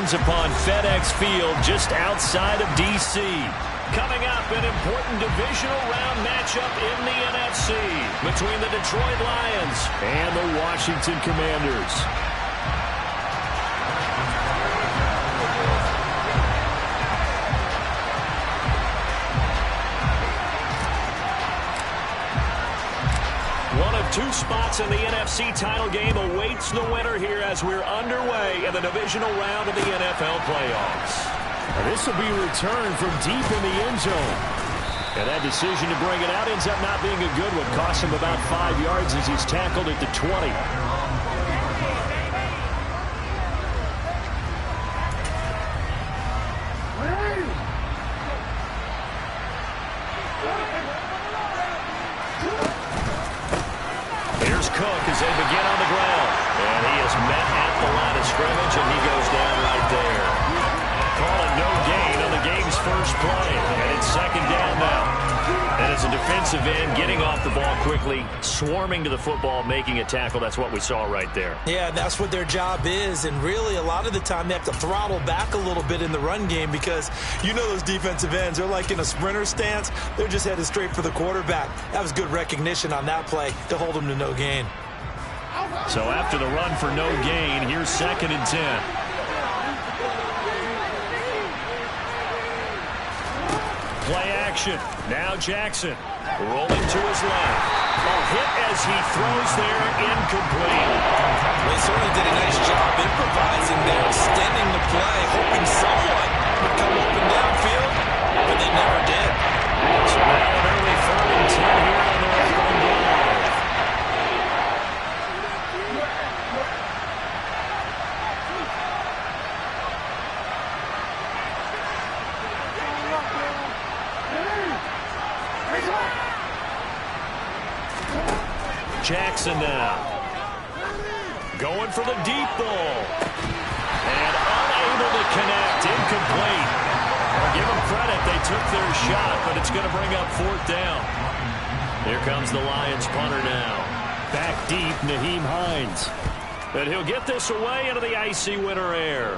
lands upon FedEx Field just outside of D.C. Coming up, an important divisional round matchup in the NFC between the Detroit Lions and the Washington Commanders. One of two spots in the NFC title game awaits the winner here as we're underway in the divisional round of the NFL playoffs. And this will be returned from deep in the end zone. And that decision to bring it out ends up not being a good one. Cost him about 5 yards as he's tackled at the 20. Here's Cook as they begin on the ground. And he is met at the line of scrimmage, and he goes down right there. Call it no gain on the game's first play. And it's second down now. And as a defensive end, getting off the ball quickly, swarming to the football, making a tackle. That's what we saw right there. Yeah, that's what their job is. And really, a lot of the time, they have to throttle back a little bit in the run game because you know those defensive ends, they're like in a sprinter stance. They're just headed straight for the quarterback. That was good recognition on that play to hold them to no gain. So after the run for no gain, here's 2nd and 10. Play action. Now Jackson rolling to his left. A hit as he throws there, incomplete. They certainly did a nice job improvising there, extending the play, hoping someone would come open downfield, but they never did. So now an early 3rd and 10 here on their opening drive. Jackson now. Going for the deep ball. And unable to connect. Incomplete. I'll give them credit. They took their shot, but it's going to bring up 4th down. Here comes the Lions punter now. Back deep, Nyheim Hines. And he'll get this away into the icy winter air.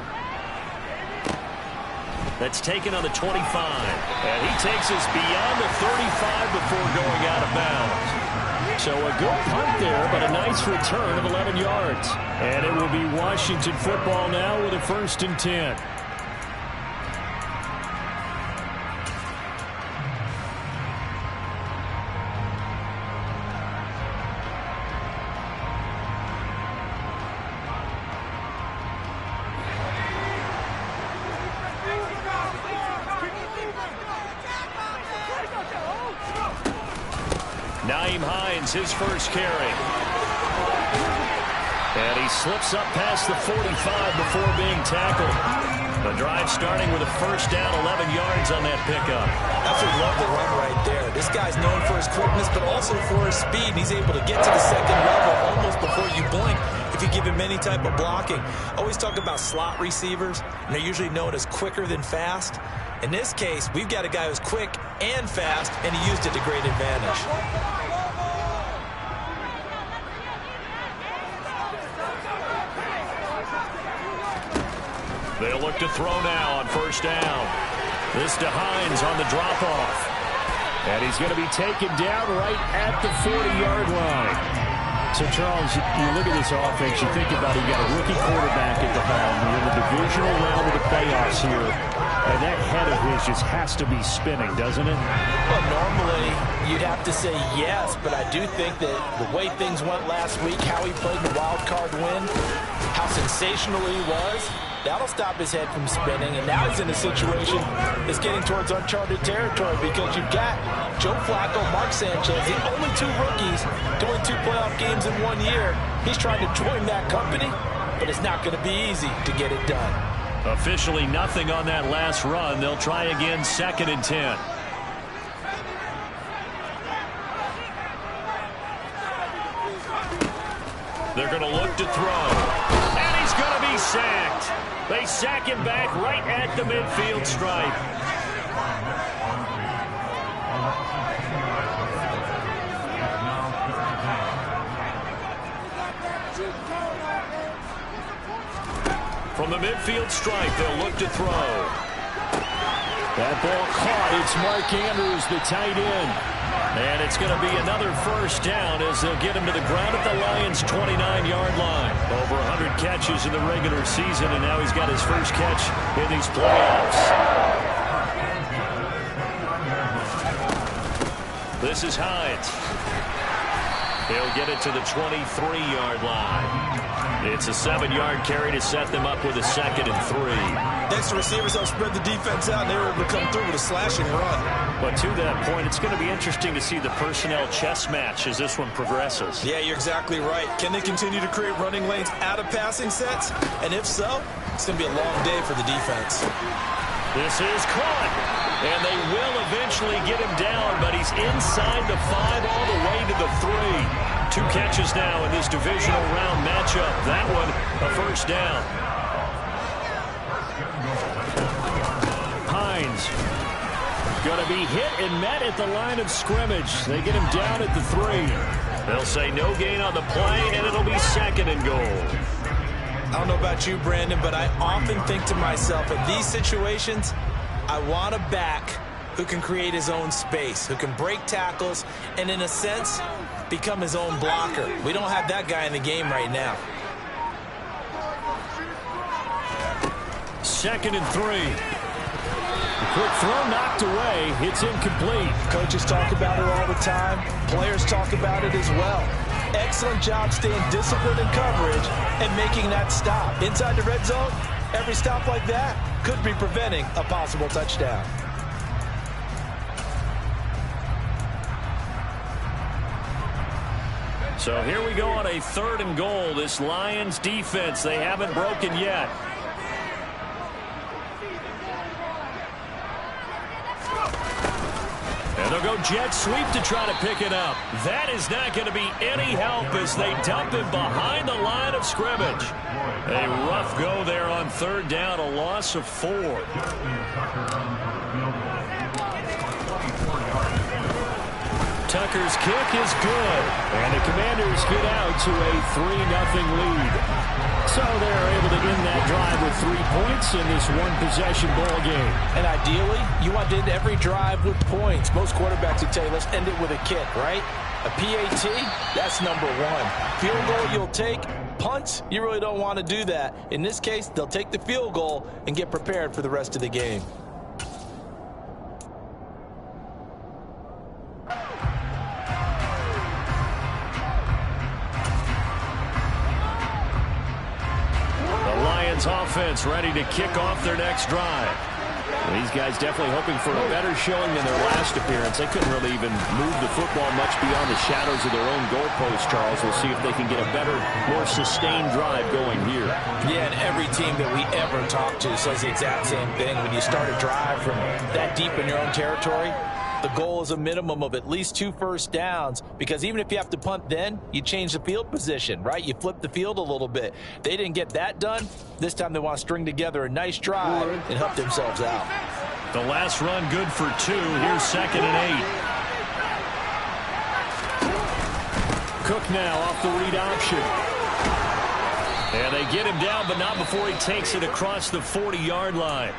That's taken on the 25. And he takes us beyond the 35 before going out of bounds. So a good punt there, but a nice return of 11 yards. And it will be Washington football now with a 1st and 10. Nyheim Hines, his first carry. And he slips up past the 45 before being tackled. The drive starting with a 1st down, 11 yards on that pickup. That's what love the run right there. This guy's known for his quickness, but also for his speed. He's able to get to the 2nd level almost before you blink if you give him any type of blocking. Always talk about slot receivers, and they're usually known as quicker than fast. In this case, we've got a guy who's quick and fast, and he used it to great advantage. They'll look to throw now on 1st down. This to Hines on the drop-off. And he's going to be taken down right at the 40-yard line. So, Charles, you look at this offense, you think about it, you got a rookie quarterback at the helm. You're in the divisional round of the playoffs here. And that head of his just has to be spinning, doesn't it? Well, normally you'd have to say yes, but I do think that the way things went last week, how he played the wild card win, how sensational he was, that'll stop his head from spinning. And now he's in a situation that's getting towards uncharted territory because you've got Joe Flacco, Mark Sanchez, the only 2 rookies doing 2 playoff games in 1 year. He's trying to join that company, but it's not going to be easy to get it done. Officially nothing on that last run. They'll try again, 2nd and 10. They're going to look to throw. And he's going to be sacked. They sack him back right at the midfield stripe. From the midfield stripe, they'll look to throw. That ball caught. It's Mark Andrews, the tight end. And it's going to be another first down as they'll get him to the ground at the Lions' 29-yard line. Over 100 catches in the regular season, and now he's got his first catch in these playoffs. This is Hines. He'll get it to the 23-yard line. It's a 7-yard carry to set them up with a 2nd and 3. Next, the receivers help spread the defense out, and they were able to come through with a slashing run. But to that point, it's going to be interesting to see the personnel chess match as this one progresses. Yeah, you're exactly right. Can they continue to create running lanes out of passing sets? And if so, it's going to be a long day for the defense. This is caught, and they will eventually get him down, but he's inside the 5 all the way to the 3. 2 catches now in this divisional round matchup. That one, a first down. Hines going to be hit and met at the line of scrimmage. They get him down at the 3. They'll say no gain on the play, and it'll be 2nd and goal. I don't know about you, Brandon, but I often think to myself, in these situations, I want a back who can create his own space, who can break tackles, and in a sense, become his own blocker. We don't have that guy in the game right now. 2nd and 3. Quick throw knocked away. It's incomplete. Coaches talk about it all the time. Players talk about it as well. Excellent job staying disciplined in coverage and making that stop. Inside the red zone, every stop like that could be preventing a possible touchdown. So here we go on a 3rd and goal. This Lions defense, they haven't broken yet. And they'll go jet sweep to try to pick it up. That is not going to be any help as they dump him behind the line of scrimmage. A rough go there on 3rd down, a loss of 4. Tucker's kick is good. And the Commanders get out to a 3-0 lead. So they're able to end that drive with 3 points in this one-possession ball game. And ideally, you want to end every drive with points. Most quarterbacks would tell you, let's end it with a kick, right? A PAT, that's number 1. Field goal you'll take. Punts, you really don't want to do that. In this case, they'll take the field goal and get prepared for the rest of the game. Offense ready to kick off their next drive. Well, these guys definitely hoping for a better showing than their last appearance. They couldn't really even move the football much beyond the shadows of their own goalpost, Charles. We'll see if they can get a better, more sustained drive going here. Yeah, and every team that we ever talk to says the exact same thing. When you start a drive from that deep in your own territory, the goal is a minimum of at least 2 first downs, because even if you have to punt then, you change the field position, right? You flip the field a little bit. They didn't get that done. This time they want to string together a nice drive and help themselves out. The last run good for 2. Here's 2nd and 8. Cook now off the read option. And they get him down, but not before he takes it across the 40-yard line.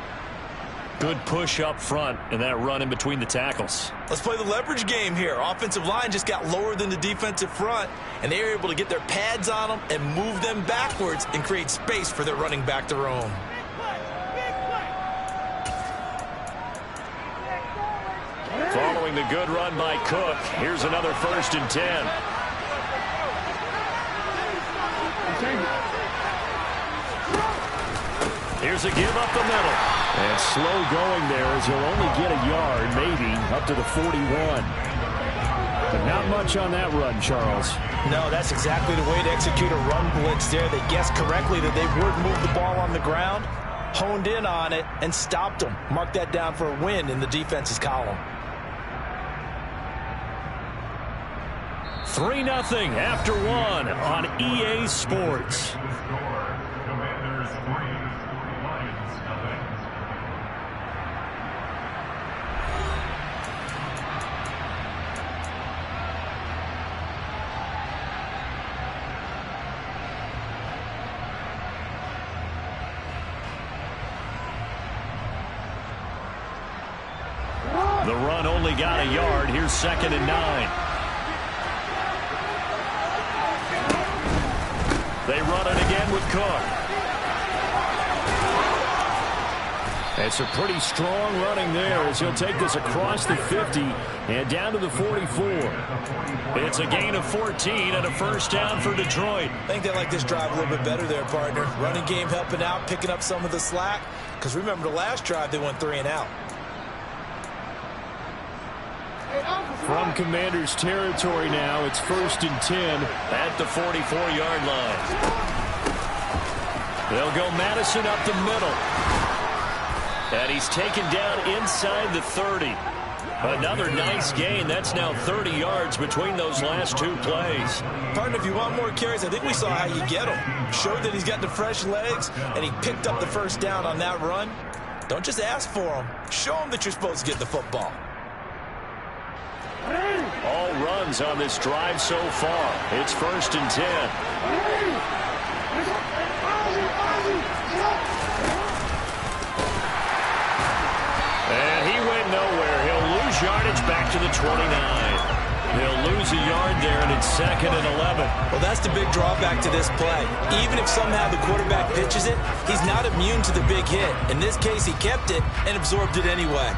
Good push up front and that run in between the tackles. Let's play the leverage game here. Offensive line just got lower than the defensive front, and they were able to get their pads on them and move them backwards and create space for their running back to roam. Following the good run by Cook, here's another 1st and 10. Here's a give up the middle. And slow going there as he'll only get a yard, maybe, up to the 41. But not much on that run, Charles. No, that's exactly the way to execute a run blitz there. They guessed correctly that they would move the ball on the ground, honed in on it, and stopped them. Mark that down for a win in the defense's column. 3-0 after 1 on EA Sports. The run only got a yard. Here's 2nd and 9. They run it again with Cook. It's a pretty strong running there as he'll take this across the 50 and down to the 44. It's a gain of 14 and a first down for Detroit. I think they like this drive a little bit better there, partner. Running game helping out, picking up some of the slack. Because remember the last drive, they went 3 and out. From Commander's territory now, it's 1st and 10 at the 44-yard line. They'll go Madison up the middle. And he's taken down inside the 30. Another nice gain. That's now 30 yards between those last 2 plays. Partner, if you want more carries, I think we saw how you get him. Showed that he's got the fresh legs, and he picked up the first down on that run. Don't just ask for him. Show him that you're supposed to get the football. All runs on this drive so far. It's 1st and 10. And he went nowhere. He'll lose yardage back to the 29. He'll lose a yard there, and it's 2nd and 11. Well, that's the big drawback to this play. Even if somehow the quarterback pitches it, he's not immune to the big hit. In this case, he kept it and absorbed it anyway.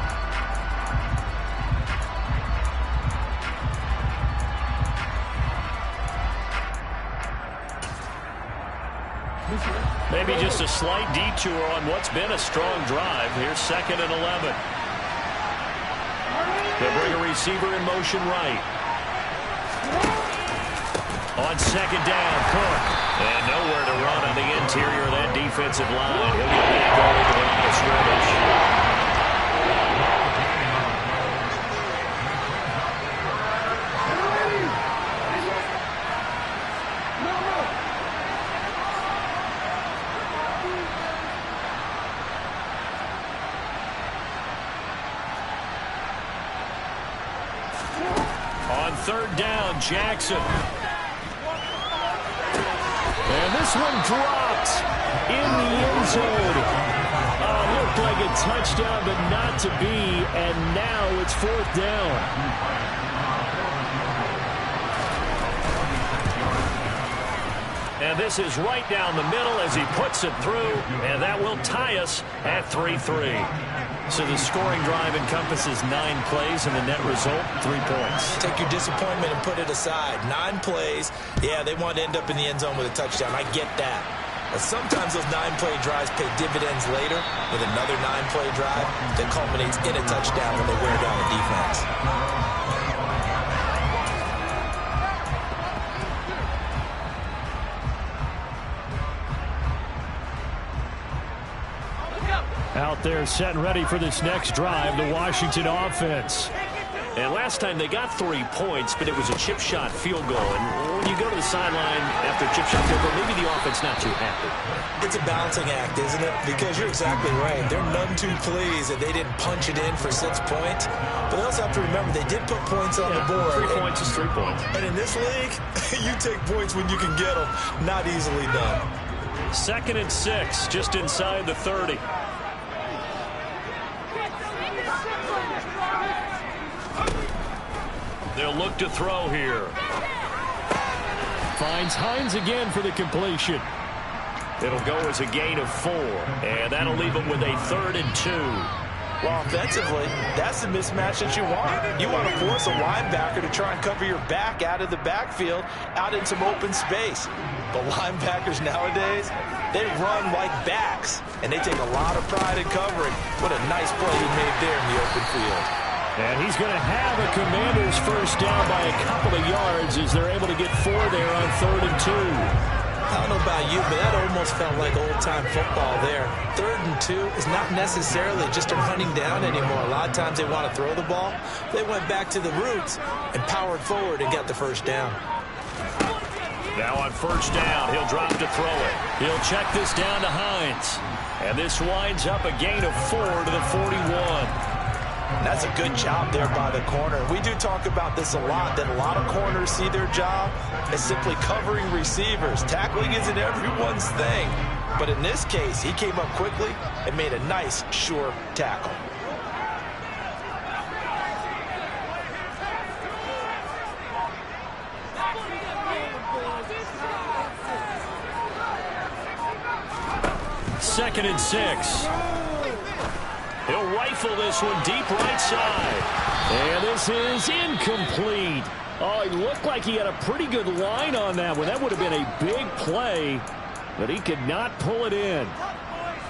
Maybe just a slight detour on what's been a strong drive. Here's 2nd and 11. They'll bring a receiver in motion right. On 2nd down, Cook. And nowhere to run on the interior of that defensive line. He'll get back over to the line of scrimmage. On 3rd down, Jackson. And this one dropped in the end zone. Looked like a touchdown, but not to be. And now it's 4th down. And this is right down the middle as he puts it through. And that will tie us at 3-3. So the scoring drive encompasses 9 plays, and the net result, 3 points. Take your disappointment and put it aside. 9 plays. Yeah, they want to end up in the end zone with a touchdown. I get that. But sometimes those 9-play drives pay dividends later with another 9-play drive that culminates in a touchdown when they wear down the defense. Out there set and ready for this next drive, the Washington offense. And last time they got 3 points, but it was a chip shot field goal. And when you go to the sideline after a chip shot field goal, maybe the offense not too happy. It's a balancing act, isn't it? Because you're exactly right. They're none too pleased that they didn't punch it in for 6 points. But they also have to remember they did put points on the board. 3 points is 3 points. And in this league, you take points when you can get them. Not easily done. 2nd and 6, just inside the 30. They'll look to throw here. Finds Hines again for the completion. It'll go as a gain of 4, and that'll leave them with a 3rd and 2. Well, offensively, that's the mismatch that you want. You want to force a linebacker to try and cover your back out of the backfield, out in some open space. But linebackers nowadays, they run like backs, and they take a lot of pride in covering. What a nice play he made there in the open field. And he's going to have a Commander's first down by a couple of yards as they're able to get 4 there on 3rd and 2. I don't know about you, but that almost felt like old-time football there. 3rd and 2 is not necessarily just a running down anymore. A lot of times they want to throw the ball. They went back to the roots and powered forward and got the first down. Now on 1st down, he'll drop to throw it. He'll check this down to Hines. And this winds up a gain of 4 to the 41. That's a good job there by the corner. We do talk about this a lot, that a lot of corners see their job as simply covering receivers. Tackling isn't everyone's thing. But in this case, he came up quickly and made a nice, sure tackle. 2nd and 6. He'll rifle this one deep right side. And this is incomplete. Oh, it looked like he had a pretty good line on that one. That would have been a big play, but he could not pull it in.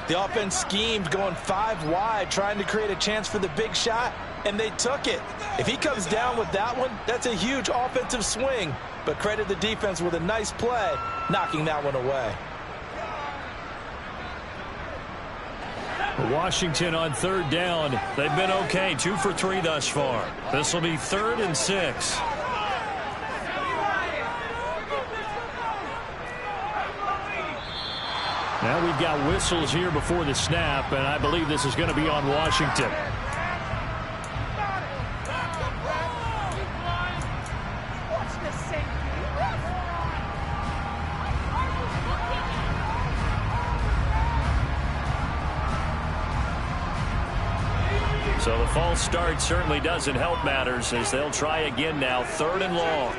The offense schemed going 5 wide, trying to create a chance for the big shot, and they took it. If he comes down with that one, that's a huge offensive swing. But credit the defense with a nice play, knocking that one away. Washington on 3rd down. They've been okay, 2 for 3 thus far. This will be 3rd and 6. Now we've got whistles here before the snap, and I believe this is going to be on Washington. So the false start certainly doesn't help matters as they'll try again now, 3rd and long.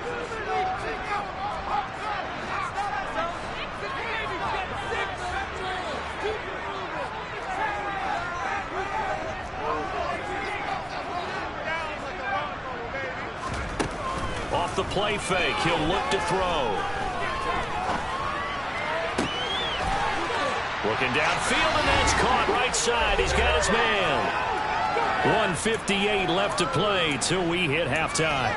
Off the play fake, he'll look to throw. Looking downfield, and that's caught right side. He's got his man. 1:58 left to play till we hit halftime.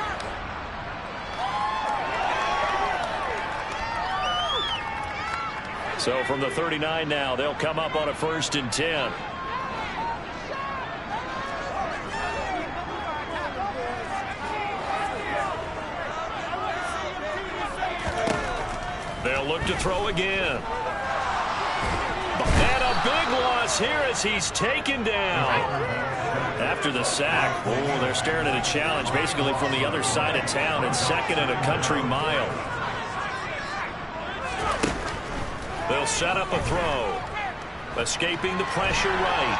So from the 39 now, they'll come up on a 1st and 10. They'll look to throw again. And a big loss here as he's taken down. After the sack, oh, they're staring at a challenge basically from the other side of town. It's 2nd and a country mile. They'll set up a throw. Escaping the pressure right.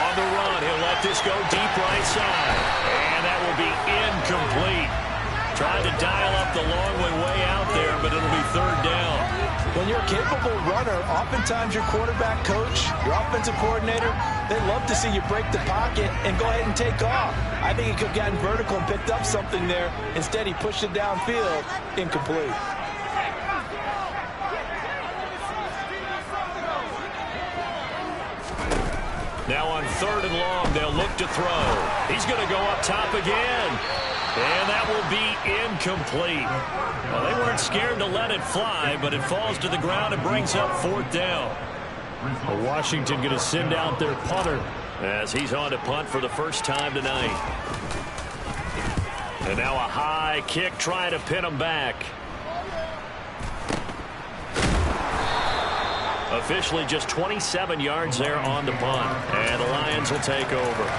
On the run, he'll let this go deep right side. And that will be incomplete. Tried to dial up the long way out there, but it'll be 3rd down. When you're a capable runner, oftentimes your quarterback coach, your offensive coordinator, they love to see you break the pocket and go ahead and take off. I think he could have gotten vertical and picked up something there. Instead, he pushed it downfield. Incomplete. Now on 3rd and long, they'll look to throw. He's going to go up top again. And that will be incomplete. Well, they weren't scared to let it fly, but it falls to the ground and brings up 4th down. Washington going to send out their punter as he's on to punt for the first time tonight. And now a high kick trying to pin him back. Officially just 27 yards there on the punt. And the Lions will take over.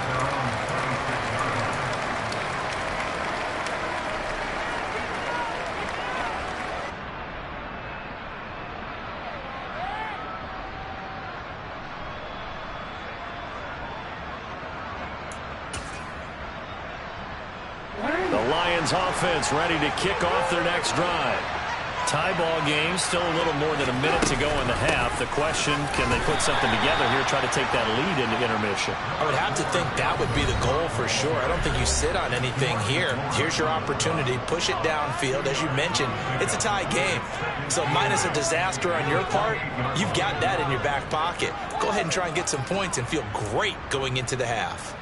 Offense ready to kick off their next drive. Tie ball game, still a little more than a minute to go in the half. The question, can they put something together here, try to take that lead into intermission? I would have to think that would be the goal for sure. I don't think you sit on anything here. Here's your opportunity. Push it downfield. As you mentioned, it's a tie game. So minus a disaster on your part, you've got that in your back pocket. Go ahead and try and get some points and feel great going into the half.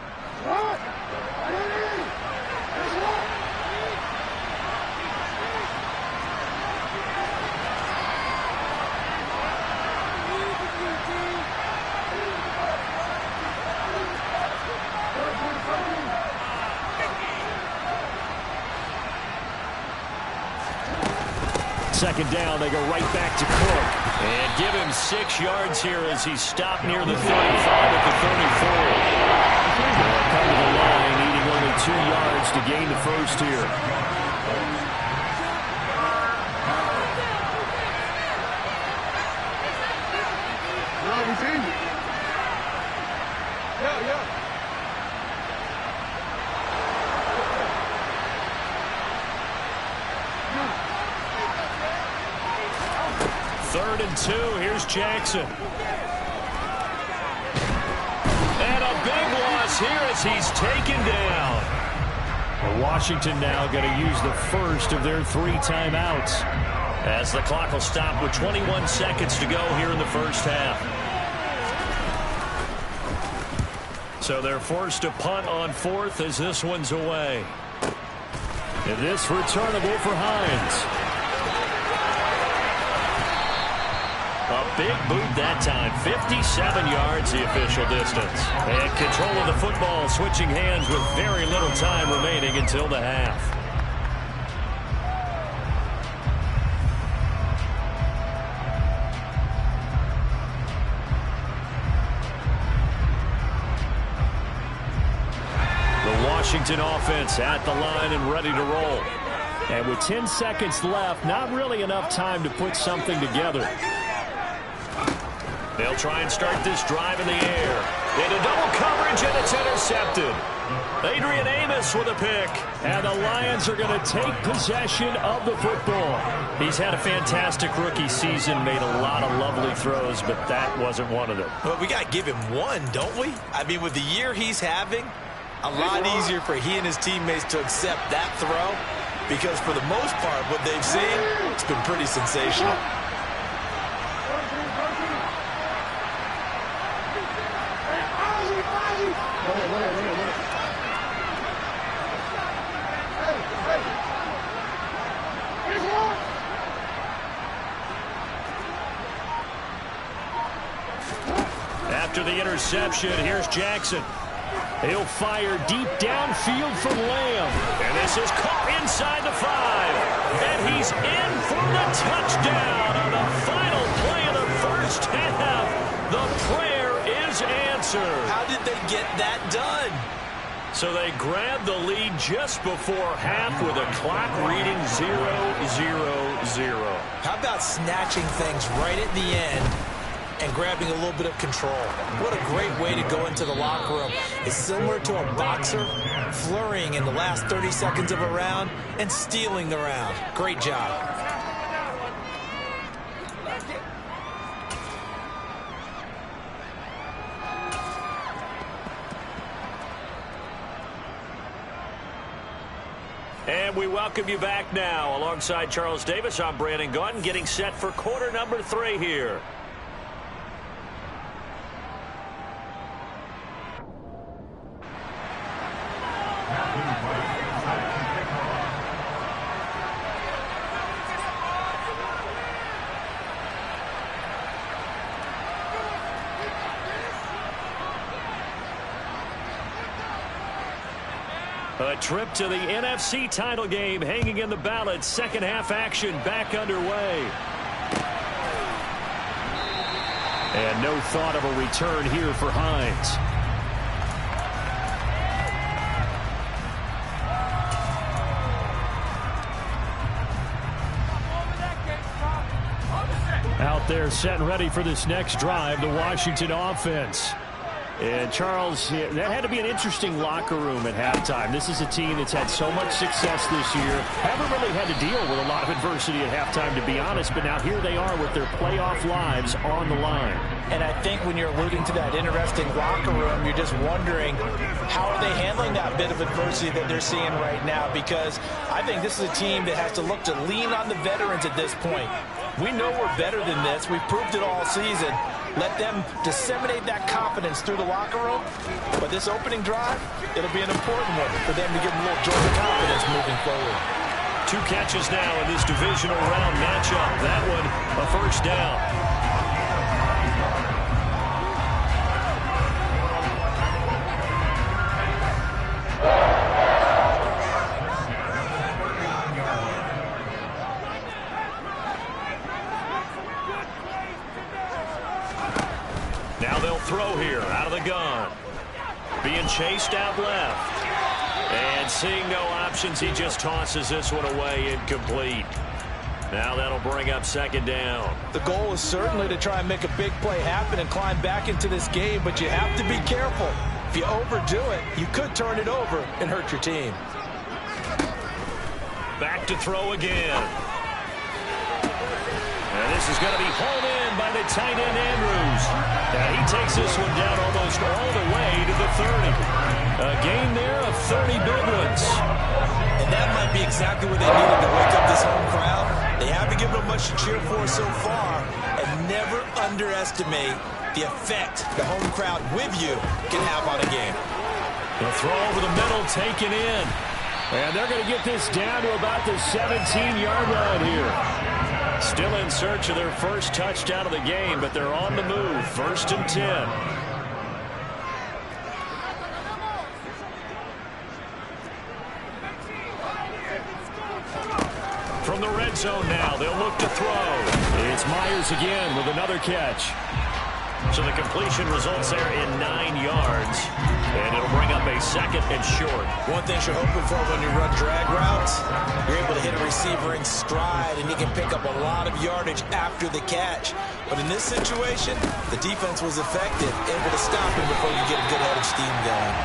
Second down, they go right back to Cook. And give him 6 yards here as he's stopped near the 35 at the 34. They'll come to the line, needing only 2 yards to gain the first here. Third and 2. Here's Jackson. is here as he's taken down. Well, Washington now going to use the first of their 3 timeouts. As the clock will stop with 21 seconds to go here in the first half. So they're forced to punt on 4th as this one's away. And this returnable for Hines. A big boot that time. 57 yards the official distance. And control of the football switching hands with very little time remaining until the half. Washington offense at the line and ready to roll. And with 10 seconds left, not really enough time to put something together. They'll try and start this drive in the air. Into double coverage, and it's intercepted. Adrian Amos with a pick. And the Lions are going to take possession of the football. He's had a fantastic rookie season, made a lot of lovely throws, but that wasn't one of them. Well, we got to give him one, don't we? I mean, with the year he's having, a lot easier for he and his teammates to accept that throw because for the most part, what they've seen, it's been pretty sensational. After the interception, here's Jackson. He'll fire deep downfield from Lamb. And this is caught inside the 5. And he's in for the touchdown on the final play of the first half. The prayer is answered. How did they get that done? So they grabbed the lead just before half with a clock reading 0-0-0. How about snatching things right at the end and grabbing a little bit of control? What a great way to go into the locker room. It's similar to a boxer flurrying in the last 30 seconds of a round and stealing the round. Great job. And we welcome you back now. Alongside Charles Davis, I'm Brandon Gaudin, getting set for quarter number 3 here. A trip to the NFC title game hanging in the balance. Second half action back underway. And no thought of a return here for Hines. Out there set and ready for this next drive, the Washington offense. And, Charles, that had to be an interesting locker room at halftime. This is a team that's had so much success this year. Haven't really had to deal with a lot of adversity at halftime, to be honest. But now here they are with their playoff lives on the line. And I think when you're alluding to that interesting locker room, you're just wondering how are they handling that bit of adversity that they're seeing right now? Because I think this is a team that has to look to lean on the veterans at this point. We know we're better than this. We've proved it all season. Let them disseminate that confidence through the locker room. But this opening drive, it'll be an important one for them to give them a little jolt of confidence moving forward. 2 catches now in this divisional round matchup. That one, a first down. Now they'll throw here out of the gun. Being chased out left. And seeing no options, he just tosses this one away, incomplete. Now that'll bring up second down. The goal is certainly to try and make a big play happen and climb back into this game, but you have to be careful. If you overdo it, you could turn it over and hurt your team. Back to throw again. And this is going to be hauled in by the tight end, Andrews. And he takes this one down almost all the way to the 30. A gain there of 30 big ones. And that might be exactly what they needed to wake up this home crowd. They haven't given them much to cheer for so far. And never underestimate the effect the home crowd with you can have on a game. The throw over the middle taken in. And they're going to get this down to about the 17-yard line here. Still in search of their first touchdown of the game, but they're on the move. 1st and 10. From the red zone now, they'll look to throw. It's Myers again with another catch. So the completion results there in 9 yards. And it'll bring up a 2nd and short. One thing you're hoping for when you run drag routes, you're able to hit a receiver in stride, and he can pick up a lot of yardage after the catch. But in this situation, the defense was effective, able to stop him before you get a good head of steam going.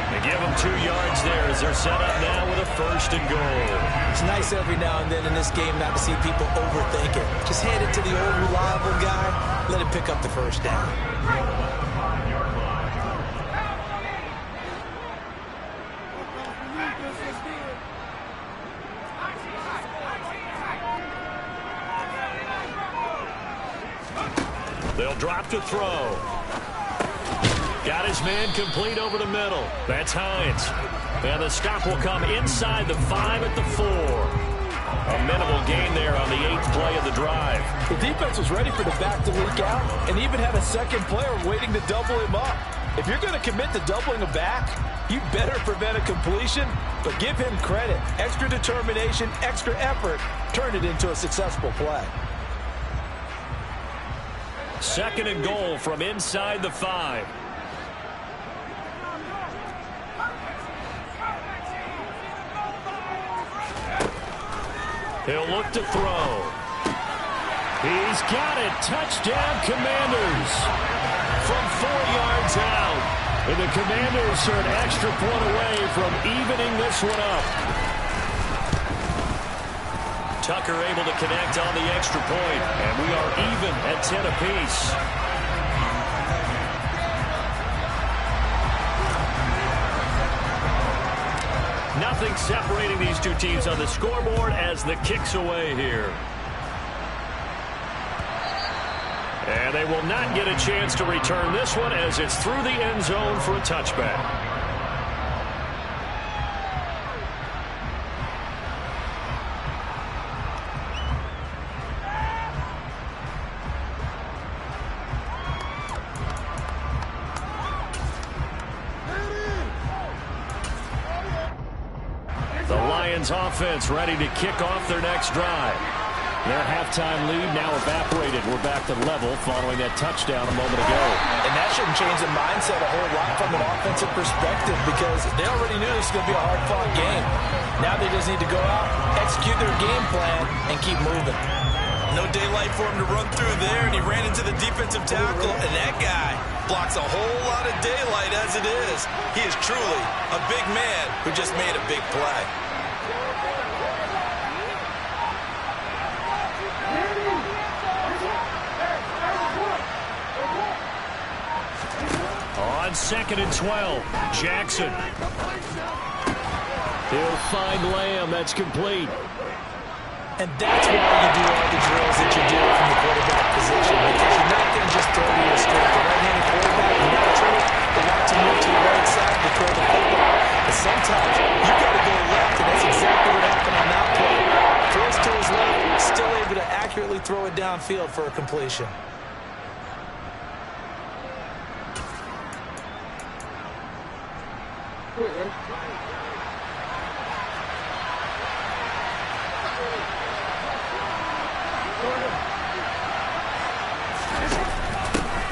They give him 2 yards there as they're set up now with a 1st and goal. It's nice every now and then in this game not to see people overthink it. Just hand it to the old reliable guy, let him pick up the 1st down. They'll drop to throw. Got his man complete over the middle. That's Hines. And the stop will come inside the 5 at the 4. A minimal gain there on the 8th play of the drive. The defense was ready for the back to leak out and even had a second player waiting to double him up. If you're going to commit to doubling a back, you better prevent a completion, but give him credit. Extra determination, extra effort, turned it into a successful play. 2nd and goal from inside the 5. He'll look to throw. He's got it. Touchdown, Commanders. From 4 yards out. And the Commanders are an extra point away from evening this one up. Tucker able to connect on the extra point. And we are even at 10 apiece. Nothing separating these two teams on the scoreboard as the kick's away here. And they will not get a chance to return this one as it's through the end zone for a touchback. Offense ready to kick off their next drive. Their halftime lead now evaporated. We're back to level following that touchdown a moment ago. And that shouldn't change the mindset a whole lot from an offensive perspective because they already knew this was going to be a hard-fought game. Now they just need to go out, execute their game plan, and keep moving. No daylight for him to run through there, and he ran into the defensive tackle, and that guy blocks a whole lot of daylight as it is. He is truly a big man who just made a big play. On 2nd and 12, Jackson. He'll find Lamb. That's complete. And that's why you do all the drills that you do from the quarterback position, because you're not going to just throw to your strength. The right-handed quarterback, naturally, they like to move to the right side to throw the football. But sometimes you got to go left, and that's exactly what happened on that play. Forced to his left, still able to accurately throw it downfield for a completion.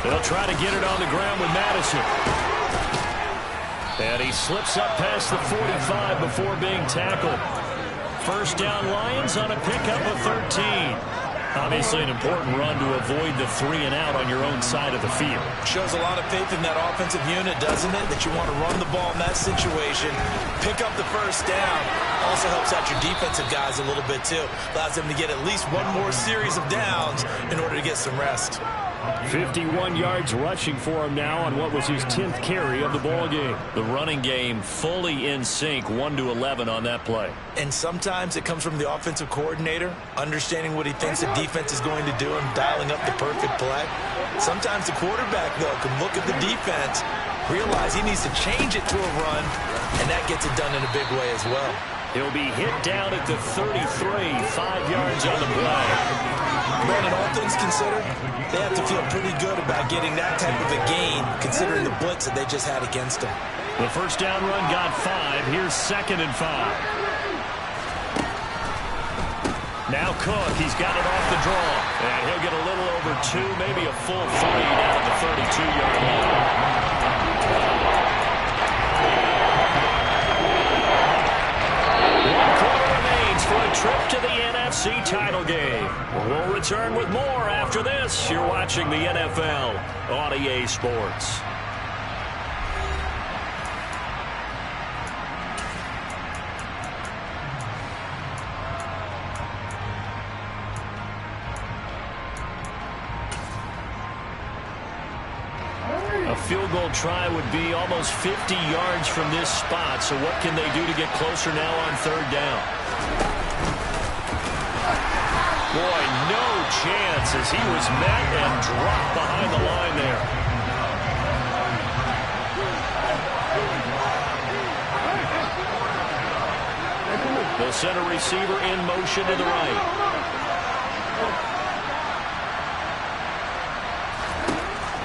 They'll try to get it on the ground with Madison. And he slips up past the 45 before being tackled. 1st down Lions on a pickup of 13. Obviously an important run to avoid the 3 and out on your own side of the field. Shows a lot of faith in that offensive unit, doesn't it? That you want to run the ball in that situation, pick up the 1st down. Also helps out your defensive guys a little bit too. Allows them to get at least one more series of downs in order to get some rest. 51 yards rushing for him now on what was his 10th carry of the ball game. The running game fully in sync, 1-11 on that play. And sometimes it comes from the offensive coordinator, understanding what he thinks the defense is going to do and dialing up the perfect play. Sometimes the quarterback, though, can look at the defense, realize he needs to change it to a run, and that gets it done in a big way as well. He'll be hit down at the 33, 5 yards on the play. Brandon, all things considered, they have to feel pretty good about getting that type of a gain, considering the blitz that they just had against them. The first down run got 5. Here's 2nd and 5. Now Cook, he's got it off the draw. And he'll get a little over 2, maybe a full 3 down at the 32-yard line. For a trip to the NFC title game. We'll return with more after this. You're watching the NFL on EA Sports. A field goal try would be almost 50 yards from this spot. So what can they do to get closer now on 3rd down? Boy, no chance as he was met and dropped behind the line there. They'll send a receiver in motion to the right.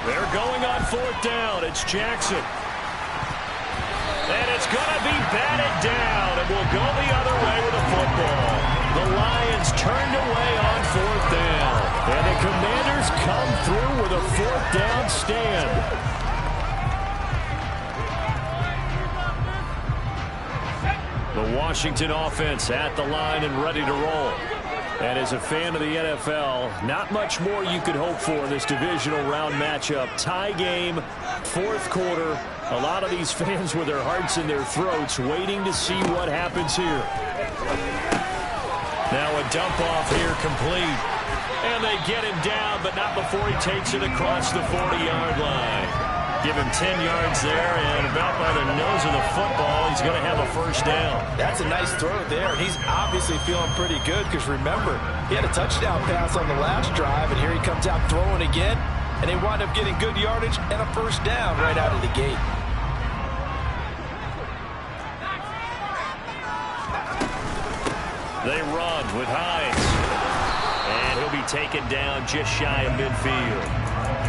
They're going on 4th down. It's Jackson. And it's going to be batted down. And will go the other way with the football. The Lions turned away on 4th down. And the Commanders come through with a 4th down stand. The Washington offense at the line and ready to roll. And as a fan of the NFL, not much more you could hope for in this divisional round matchup. Tie game, 4th quarter. A lot of these fans with their hearts in their throats waiting to see what happens here. Now a dump off here complete. And they get him down, but not before he takes it across the 40-yard line. Give him 10 yards there, and about by the nose of the football, he's going to have a first down. That's a nice throw there. He's obviously feeling pretty good because, remember, he had a touchdown pass on the last drive, and here he comes out throwing again, and they wind up getting good yardage and a first down right out of the gate. They run with Hines. And he'll be taken down just shy of midfield.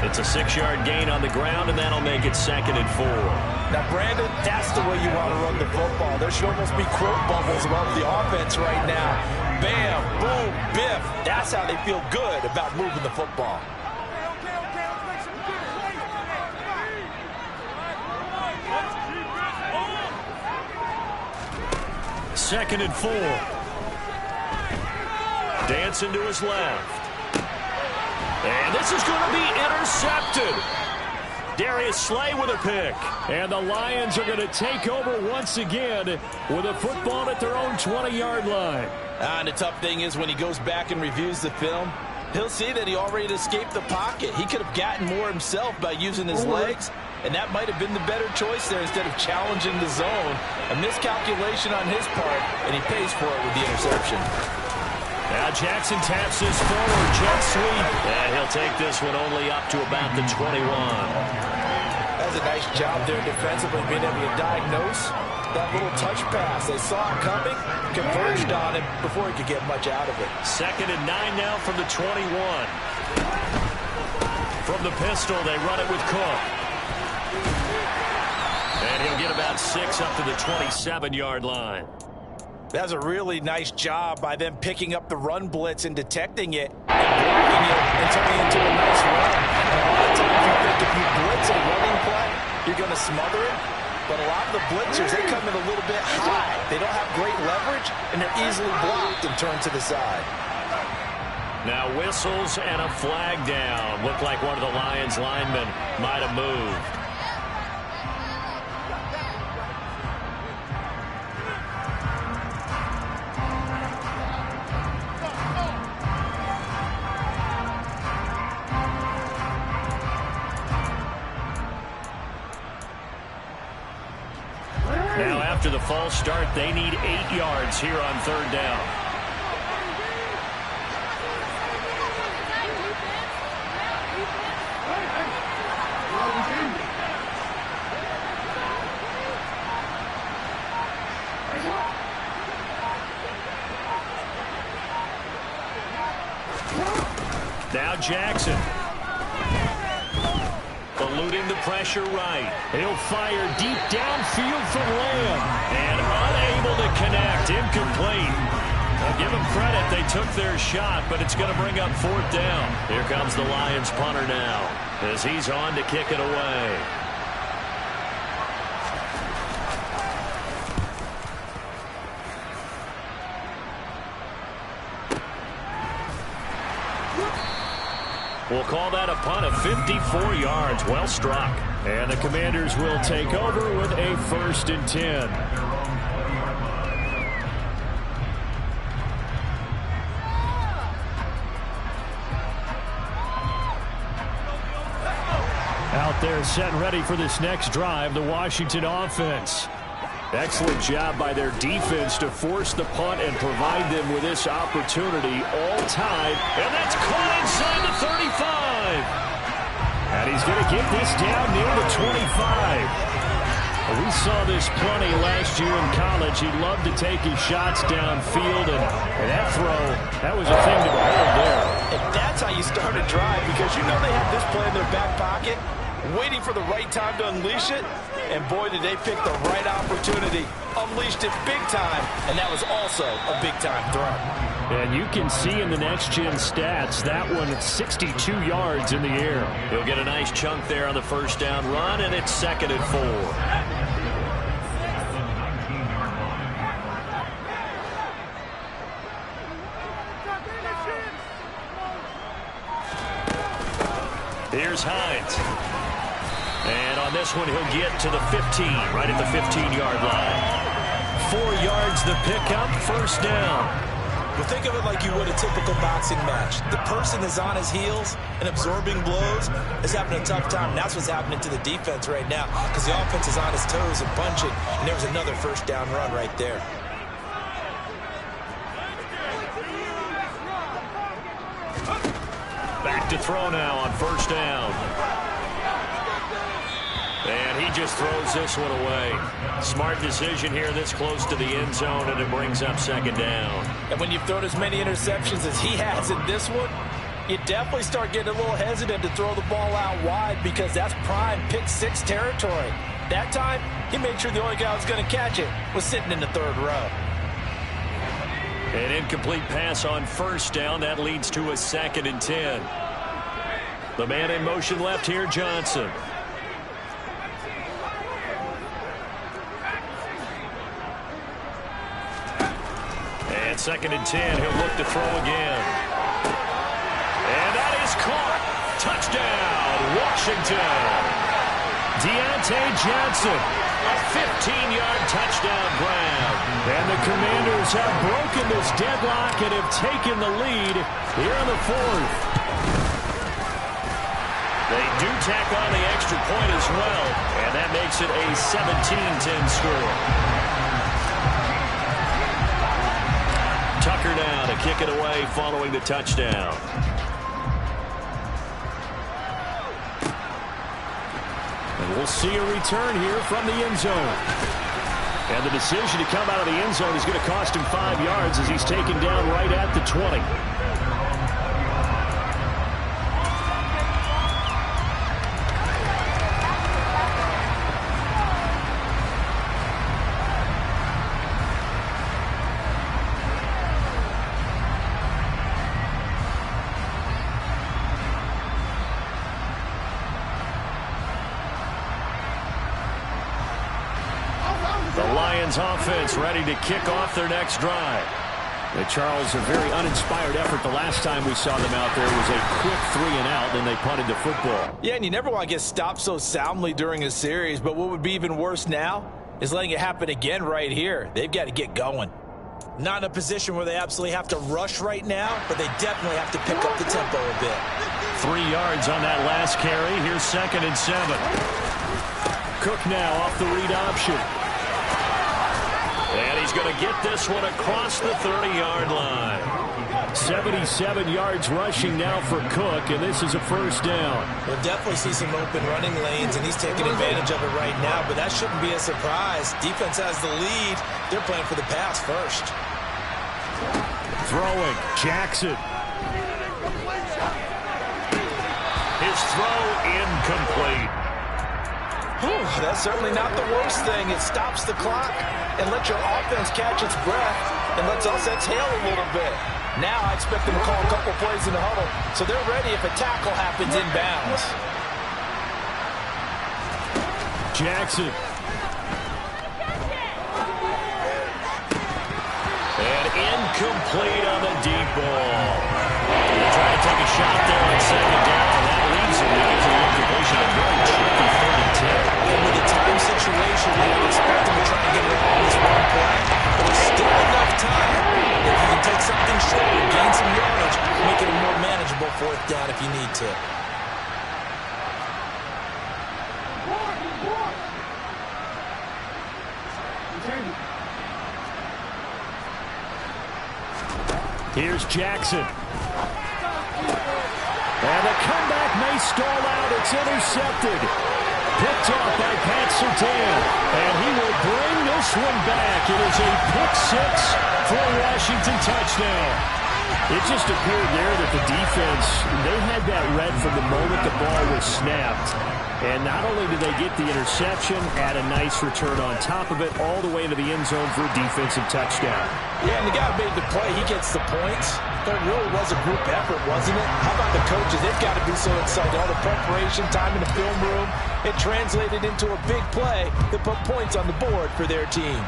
It's a 6-yard gain on the ground, and that'll make it 2nd and 4. Now, Brandon, that's the way you want to run the football. There should almost be quote bubbles above the offense right now. Bam, boom, biff. That's how they feel good about moving the football. Second and 4. Dancing to his left. And this is going to be intercepted. Darius Slay with a pick. And the Lions are going to take over once again with a football at their own 20-yard line. And the tough thing is when he goes back and reviews the film, he'll see that he already escaped the pocket. He could have gotten more himself by using his legs, and that might have been the better choice there instead of challenging the zone. A miscalculation on his part, and he pays for it with the interception. Now Jackson taps his forward jet sweep. And he'll take this one only up to about the 21. That's a nice job there defensively, being able to diagnose that little touch pass. They saw it coming, converged on him before he could get much out of it. 2nd and 9 now from the 21. From the pistol, they run it with Cook. And he'll get about 6 up to the 27-yard line. That's a really nice job by them picking up the run blitz and detecting it and blocking it and turning it into a nice run. And a lot of times you think if you blitz a running play, you're going to smother it. But a lot of the blitzers, they come in a little bit high. They don't have great leverage, and they're easily blocked and turned to the side. Now whistles and a flag down. Looked like one of the Lions linemen might have moved. Now after the false start, they need 8 yards here on 3rd down. Now Jackson. Eluding the pressure right. He'll fire deep downfield from Lamb. And unable to connect. Incomplete. I'll give them credit. They took their shot, but it's going to bring up 4th down. Here comes the Lions punter now as he's on to kick it away. We'll call that a punt of 54 yards. Well struck. And the Commanders will take over with a 1st and 10. Out there set and ready for this next drive, the Washington offense. Excellent job by their defense to force the punt and provide them with this opportunity, all tied. And that's caught inside the 35. And he's going to get this down near the 25. We saw this plenty last year in college. He loved to take his shots downfield, and that throw, that was a thing to behold there. And that's how you start a drive, because you know they have this play in their back pocket, waiting for the right time to unleash it. And boy, did they pick the right opportunity. Unleashed it big time, and that was also a big-time throw. And you can see in the next-gen stats, that one at 62 yards in the air. He'll get a nice chunk there on the 1st down run, and it's 2nd and 4. Here's Hines. And on this one, he'll get to the 15, right at the 15-yard line. 4 yards the pickup, 1st down. Well, think of it like you would a typical boxing match. The person is on his heels and absorbing blows is having a tough time. And that's what's happening to the defense right now, because the offense is on his toes and punching. And there was another 1st down run right there. Back to throw now on 1st down. And he just throws this one away. Smart decision here this close to the end zone, and it brings up 2nd down. And when you've thrown as many interceptions as he has in this one, you definitely start getting a little hesitant to throw the ball out wide, because that's prime pick 6 territory. That time, he made sure the only guy who was going to catch it was sitting in the 3rd row. An incomplete pass on 1st down. That leads to a 2nd and 10. The man in motion left here, Johnson. And 2nd and 10. He'll look to throw again. And that is caught. Touchdown, Washington. Deontay Johnson. A 15-yard touchdown grab. And the Commanders have broken this deadlock and have taken the lead here in the 4th. They do tack on the extra point as well, and that makes it a 17-10 score. Tucker now to kick it away following the touchdown. And we'll see a return here from the end zone. And the decision to come out of the end zone is going to cost him 5 yards as he's taken down right at the 20. Offense ready to kick off their next drive. Charles, a very uninspired effort. The last time we saw them out there was a quick 3 and out, then they punted the football. Yeah, and you never want to get stopped so soundly during a series, but what would be even worse now is letting it happen again right here. They've got to get going. Not in a position where they absolutely have to rush right now, but they definitely have to pick up the tempo a bit. 3 yards on that last carry. Here's 2nd and 7. Cook now off the read option. he's going to get this one across the 30-yard line. 77 yards rushing now for Cook, and this is a first down. We'll definitely see some open running lanes, and he's taking advantage of it right now, but that shouldn't be a surprise. Defense has the lead. They're playing for the pass first. Throwing, Jackson. His throw incomplete. Whew, that's certainly not the worst thing. It stops the clock and lets your offense catch its breath and lets us exhale a little bit. Now I expect them to call a couple plays in the huddle, so they're ready if a tackle happens inbounds. Jackson. And incomplete on the deep ball. They're trying to take a shot there on second down, and that leaves him because of the incompletion. A very tricky 30-10. And with the time situation, we would expect them to try and get it all in this one play, but there's still enough time. If you can take something short and gain some yardage, make it a more manageable fourth down if you need to. Here's Jackson. And the comeback may stall out. It's intercepted. Picked off by Pat Surtain. And he will bring this one back. It is a pick six for a Washington touchdown. It just appeared there that the defense, they had that read from the moment the ball was snapped. And not only did they get the interception, add a nice return on top of it, all the way into the end zone for a defensive touchdown. Yeah, and the guy who made the play, he gets the points. But it really was a group effort, wasn't it? How about the coaches? They've got to be so excited. All the preparation, time in the film room, it translated into a big play that put points on the board for their team.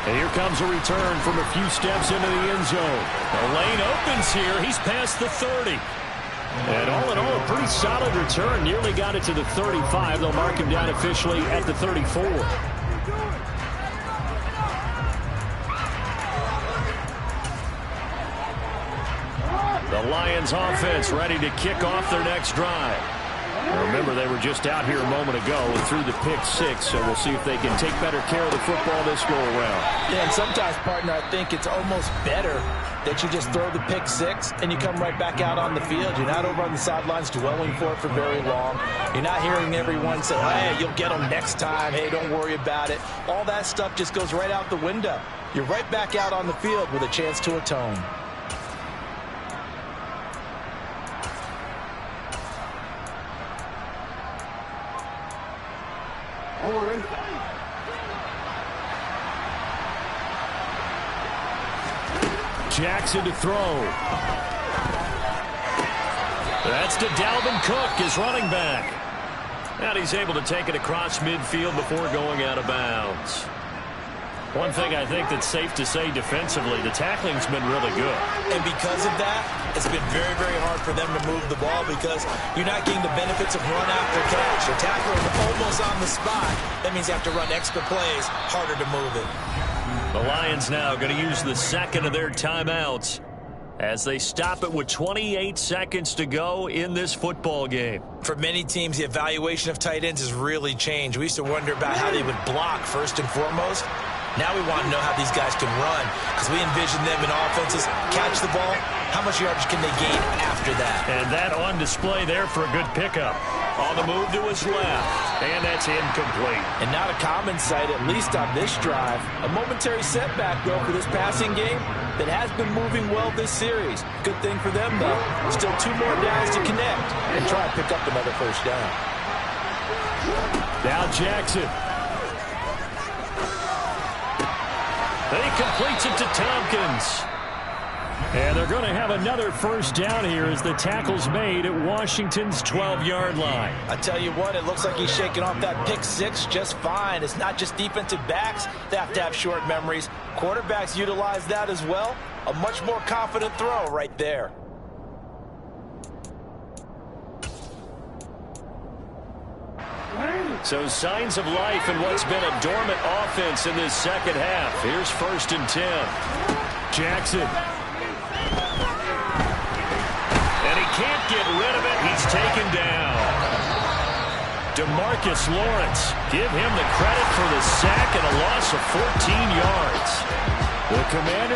And here comes a return from a few steps into the end zone. The lane opens here. He's past the 30. And all in all, a pretty solid return. Nearly got it to the 35. They'll mark him down officially at the 34. The Lions offense ready to kick off their next drive. Remember, they were just out here a moment ago and threw the pick six, so we'll see if they can take better care of the football this go-around. Yeah, and sometimes, partner, I think it's almost better that you just throw the pick six and you come right back out on the field. You're not over on the sidelines dwelling for it for very long. You're not hearing everyone say, hey, you'll get them next time. Hey, don't worry about it. All that stuff just goes right out the window. You're right back out on the field with a chance to atone. Jackson to throw. That's to Dalvin Cook, his running back. And he's able to take it across midfield before going out of bounds. One thing I think that's safe to say defensively, the tackling's been really good. And because of that, it's been very, very hard for them to move the ball because you're not getting the benefits of run after catch. Your tackler is almost on the spot. That means you have to run extra plays, harder to move it. The Lions now going to use the second of their timeouts as they stop it with 28 seconds to go in this football game. For many teams, the evaluation of tight ends has really changed. We used to wonder about how they would block first and foremost. Now we want to know how these guys can run because we envision them in offenses catch the ball. How much yardage can they gain after that? And that on display there for a good pickup. On the move to his left, and that's incomplete. And not a common sight, at least on this drive. A momentary setback, though, for this passing game that has been moving well this series. Good thing for them, though. Still 2 more downs to connect and try and pick up another first down. Now Jackson. He completes it to Tompkins. And they're going to have another first down here as the tackle's made at Washington's 12-yard line. I tell you what, it looks like he's shaking off that pick six just fine. It's not just defensive backs that have to have short memories. Quarterbacks utilize that as well. A much more confident throw right there. So signs of life in what's been a dormant offense in this second half. Here's 1st and 10. Jackson. And he can't get rid of it. He's taken down. DeMarcus Lawrence. Give him the credit for the sack and a loss of 14 yards. The Commanders